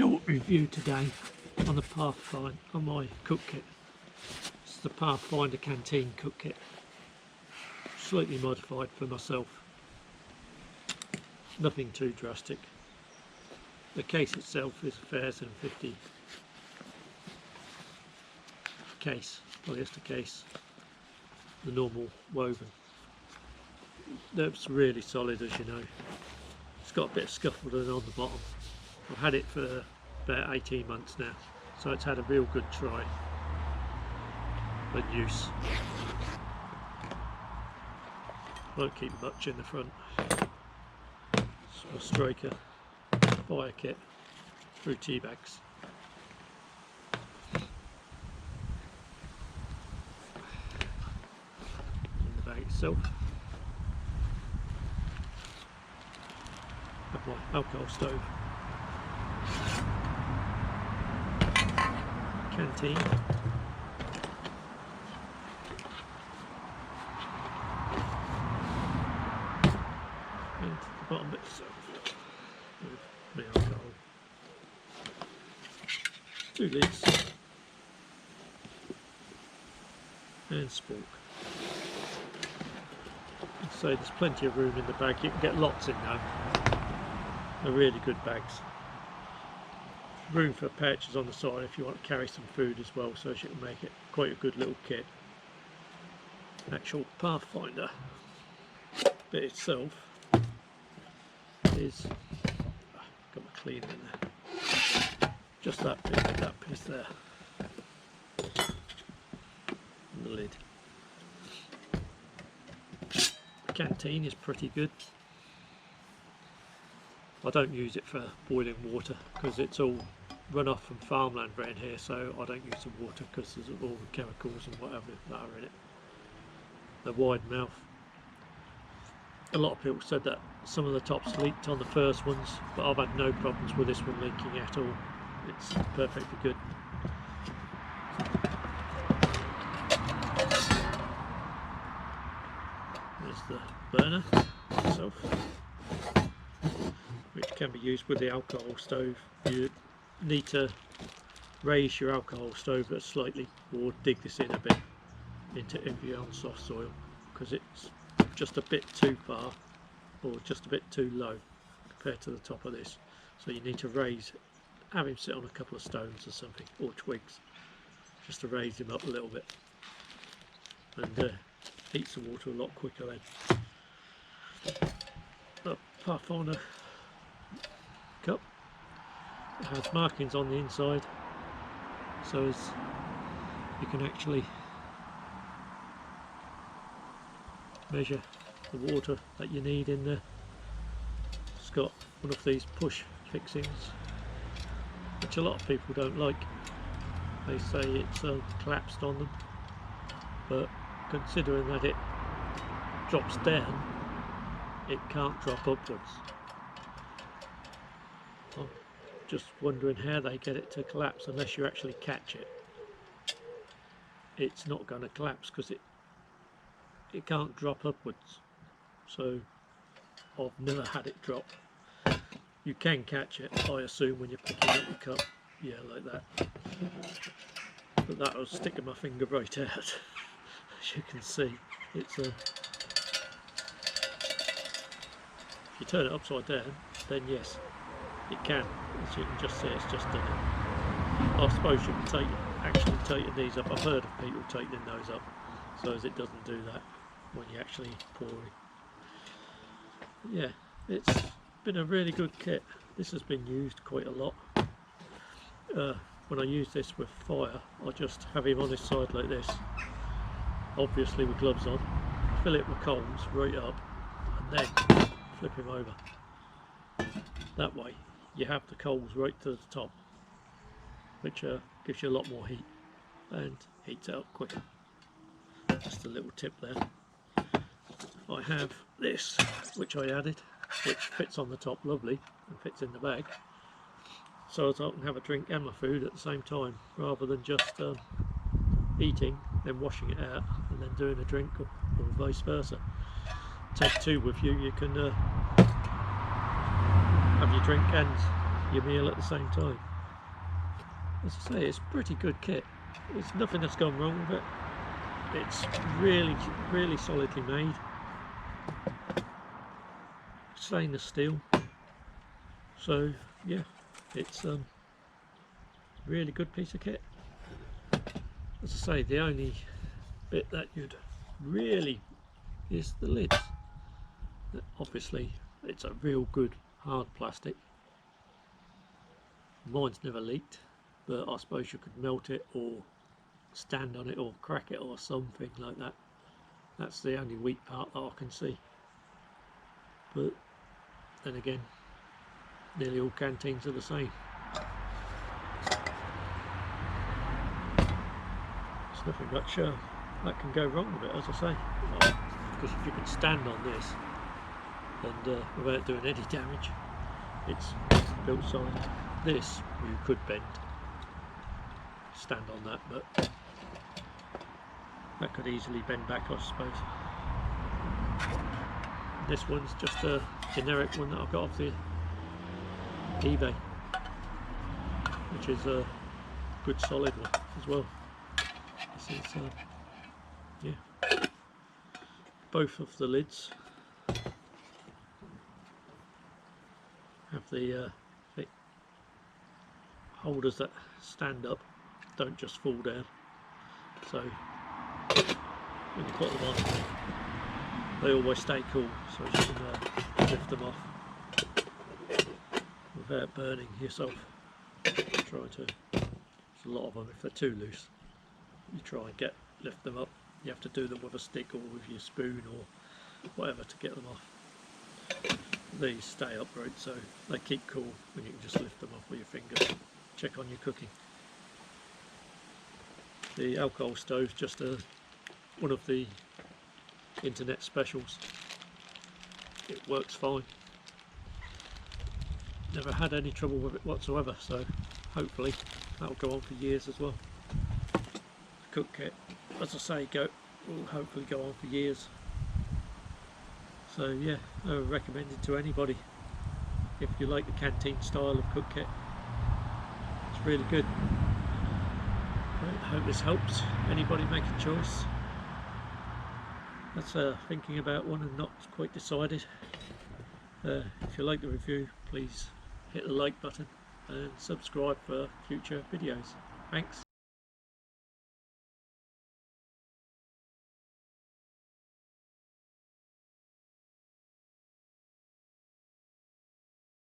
short review today on the Pathfinder, on my cook kit. It's the Pathfinder canteen cook kit, slightly modified for myself, nothing too drastic. The case itself is a 1050 case, polyester case, the normal woven. That's really solid, as you know. It's got a bit of scaffolding on the bottom. I've had it for about 18 months now, so it's had a real good try and use. Won't keep much in the front. It's a striker fire kit through tea bags. In the bag itself, have my alcohol stove, canteen, and the bottom bit itself with my alcohol, 2 lids and spork. So there's plenty of room in the bag. You can get lots in now. They're really good bags. Room for pouches on the side if you want to carry some food as well, so as you can make it quite a good little kit. Actual Pathfinder bit itself is, got my cleaner in there, just that piece there, and the lid. The canteen is pretty good. I don't use it for boiling water because it's all run off from farmland around here, so I don't use the water because there's all the chemicals and whatever that are in it. The wide mouth. A lot of people said that some of the tops leaked on the first ones, but I've had no problems with this one leaking at all. It's perfectly good. There's the burner itself, which can be used with the alcohol stove. You need to raise your alcohol stove slightly, or dig this in a bit into if you're on soft soil, because it's just a bit too far or just a bit too low compared to the top of this. So you need to raise, have him sit on a couple of stones or something, or twigs, just to raise him up a little bit, and heats the water a lot quicker then. The Pathfinder cup, it has markings on the inside, so as you can actually measure the water that you need in there. It's got one of these push fixings, which a lot of people don't like. They say it's collapsed on them, but considering that it drops down, it can't drop upwards. I'm just wondering how they get it to collapse unless you actually catch it. It's not going to collapse because it can't drop upwards, so I've never had it drop. You can catch it, I assume, when you're picking up the cup, yeah, like that, but that was sticking my finger right out. As you can see, it's if you turn it upside down, then yes, it can. As you can just see, it's just done it. I suppose you can actually tighten these up. I've heard of people tightening those up so as it doesn't do that when you actually pour it. Yeah, it's been a really good kit. This has been used quite a lot. When I use this with fire, I just have him on his side like this, obviously with gloves on, fill it with coals right up, and then flip him over. That way you have the coals right to the top, which gives you a lot more heat and heats it up quicker. Just a little tip there. I have this, which I added, which fits on the top lovely and fits in the bag, so that I can have a drink and my food at the same time, rather than just eating, then washing it out and then doing a drink, or vice versa. Take 2 with you, you can have your drink and your meal at the same time. as I say, it's a pretty good kit. There's nothing that's gone wrong with it. It's really solidly made. Stainless steel. So yeah, it's really good piece of kit. As I say, the only bit that you'd really is the lids. Obviously it's a real good hard plastic. Mine's never leaked, but I suppose you could melt it or stand on it or crack it or something like that. That's the only weak part that I can see. But then again, nearly all canteens are the same. There's nothing much that can go wrong with it, as I say. Because if you can stand on this and without doing any damage, it's built solid. This you could bend, stand on that, but that could easily bend back, I suppose. This one's just a generic one that I've got off the eBay, which is a good solid one as well. This is yeah, both of the lids have the holders that stand up, don't just fall down. So when you put them on, they always stay cool, so you can lift them off without burning yourself. Try to, there's a lot of them, if they're too loose, you try and lift them up. You have to do them with a stick or with your spoon or whatever to get them off. These stay upright, so they keep cool, and you can just lift them off with your fingers. Check on your cooking. The alcohol stove's just one of the internet specials. It works fine. Never had any trouble with it whatsoever, so hopefully that'll go on for years as well. The cook kit, as I say, will hopefully go on for years. So yeah, I would recommend it to anybody if you like the canteen style of cook kit. It's really good. I hope this helps anybody make a choice that's thinking about one and not quite decided. If you like the review, please hit the like button and subscribe for future videos. Thanks.